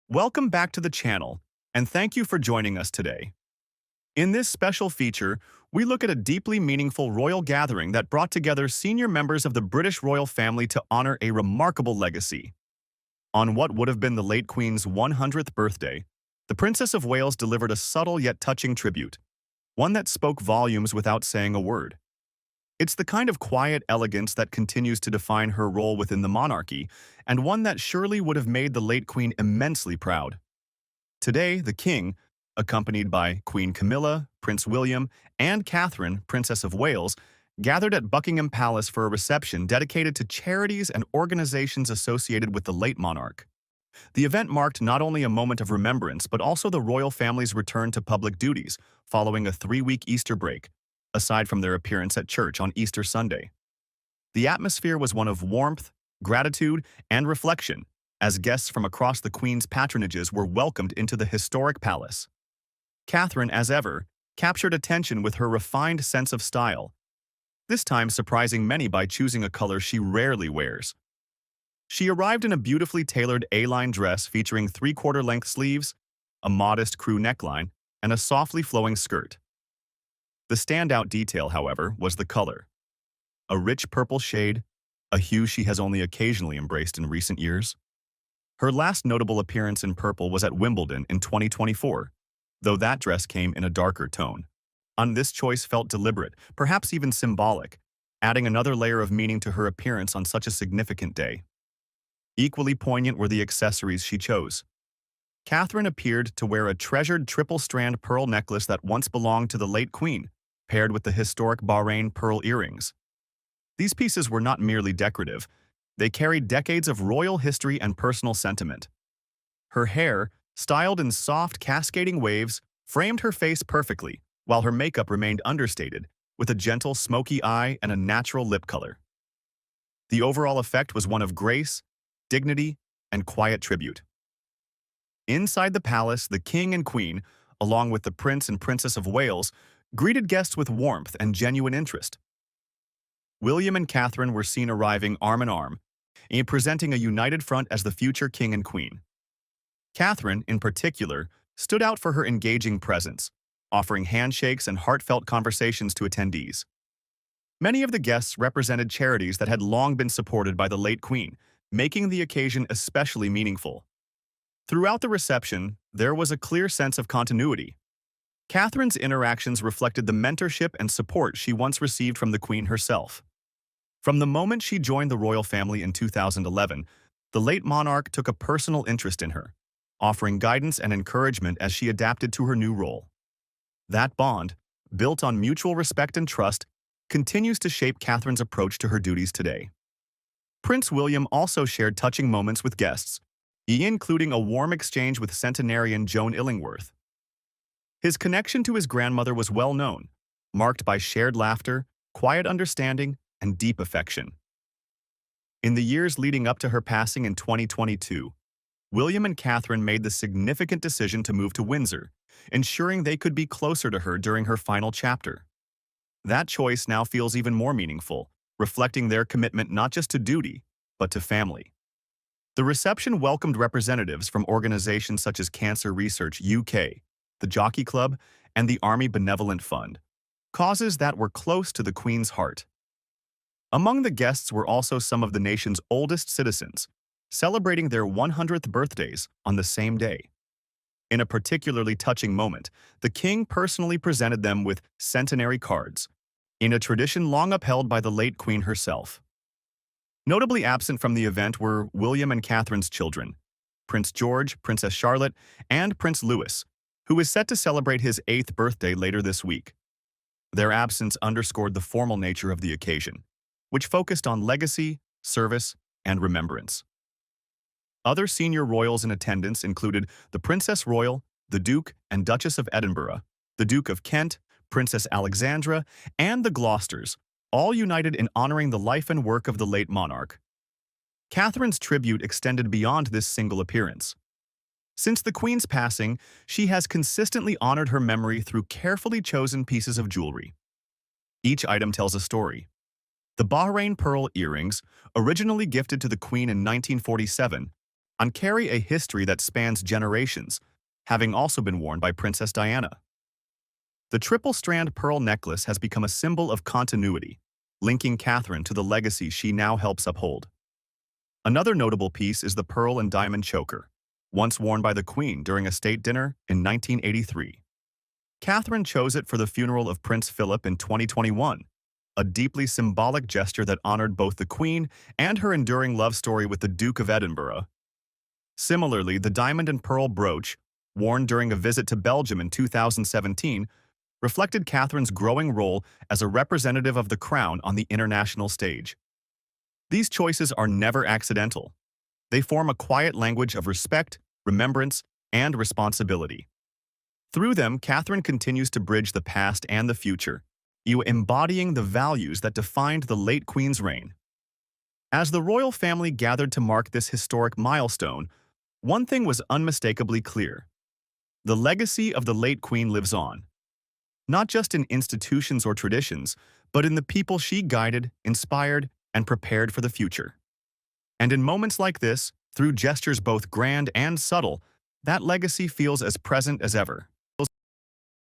Welcome back to the channel, and thank you for joining us today. In this special feature, we look at a deeply meaningful royal gathering that brought together senior members of the British royal family to honor a remarkable legacy. On what would have been the late Queen's 100th birthday, the Princess of Wales delivered a subtle yet touching tribute, one that spoke volumes without saying a word. It's the kind of quiet elegance that continues to define her role within the monarchy, and one that surely would have made the late Queen immensely proud. Today, the King, accompanied by Queen Camilla, Prince William, and Catherine, Princess of Wales, gathered at Buckingham Palace for a reception dedicated to charities and organizations associated with the late monarch. The event marked not only a moment of remembrance but also the royal family's return to public duties following a 3-week Easter break, aside from their appearance at church on Easter Sunday. The atmosphere was one of warmth, gratitude, and reflection, as guests from across the Queen's patronages were welcomed into the historic palace. Catherine, as ever, captured attention with her refined sense of style, this time surprising many by choosing a color she rarely wears. She arrived in a beautifully tailored A-line dress featuring 3/4-length sleeves, a modest crew neckline, and a softly flowing skirt. The standout detail, however, was the color. A rich purple shade, a hue she has only occasionally embraced in recent years. Her last notable appearance in purple was at Wimbledon in 2024, though that dress came in a darker tone. This choice felt deliberate, perhaps even symbolic, adding another layer of meaning to her appearance on such a significant day. Equally poignant were the accessories she chose. Catherine appeared to wear a treasured triple-strand pearl necklace that once belonged to the late Queen, paired with the historic Bahrain pearl earrings. These pieces were not merely decorative, they carried decades of royal history and personal sentiment. Her hair, styled in soft, cascading waves, framed her face perfectly, while her makeup remained understated, with a gentle, smoky eye and a natural lip color. The overall effect was one of grace, dignity, and quiet tribute. Inside the palace, the King and Queen, along with the Prince and Princess of Wales, greeted guests with warmth and genuine interest. William and Catherine were seen arriving arm in arm, and presenting a united front as the future King and Queen. Catherine, in particular, stood out for her engaging presence, offering handshakes and heartfelt conversations to attendees. Many of the guests represented charities that had long been supported by the late Queen, making the occasion especially meaningful. Throughout the reception, there was a clear sense of continuity. Catherine's interactions reflected the mentorship and support she once received from the Queen herself. From the moment she joined the royal family in 2011, the late monarch took a personal interest in her, offering guidance and encouragement as she adapted to her new role. That bond, built on mutual respect and trust, continues to shape Catherine's approach to her duties today. Prince William also shared touching moments with guests, including a warm exchange with centenarian Joan Illingworth. His connection to his grandmother was well known, marked by shared laughter, quiet understanding, and deep affection. In the years leading up to her passing in 2022, William and Catherine made the significant decision to move to Windsor, ensuring they could be closer to her during her final chapter. That choice now feels even more meaningful, reflecting their commitment not just to duty, but to family. The reception welcomed representatives from organizations such as Cancer Research UK, the Jockey Club, and the Army Benevolent Fund, causes that were close to the Queen's heart. Among the guests were also some of the nation's oldest citizens, celebrating their 100th birthdays on the same day. In a particularly touching moment, the King personally presented them with centenary cards, in a tradition long upheld by the late Queen herself. Notably absent from the event were William and Catherine's children, Prince George, Princess Charlotte, and Prince Louis, who is set to celebrate his 8th birthday later this week. Their absence underscored the formal nature of the occasion, which focused on legacy, service, and remembrance. Other senior royals in attendance included the Princess Royal, the Duke and Duchess of Edinburgh, the Duke of Kent, Princess Alexandra, and the Gloucesters, all united in honoring the life and work of the late monarch. Catherine's tribute extended beyond this single appearance. Since the Queen's passing, she has consistently honored her memory through carefully chosen pieces of jewelry. Each item tells a story. The Bahrain pearl earrings, originally gifted to the Queen in 1947, and carry a history that spans generations, having also been worn by Princess Diana. The triple-strand pearl necklace has become a symbol of continuity, linking Catherine to the legacy she now helps uphold. Another notable piece is the pearl and diamond choker, once worn by the Queen during a state dinner in 1983. Catherine chose it for the funeral of Prince Philip in 2021, a deeply symbolic gesture that honored both the Queen and her enduring love story with the Duke of Edinburgh. Similarly, the diamond and pearl brooch, worn during a visit to Belgium in 2017, reflected Catherine's growing role as a representative of the crown on the international stage. These choices are never accidental. They form a quiet language of respect, remembrance, and responsibility. Through them, Catherine continues to bridge the past and the future, embodying the values that defined the late Queen's reign. As the royal family gathered to mark this historic milestone, one thing was unmistakably clear. The legacy of the late Queen lives on, not just in institutions or traditions, but in the people she guided, inspired, and prepared for the future. And in moments like this, through gestures both grand and subtle, that legacy feels as present as ever.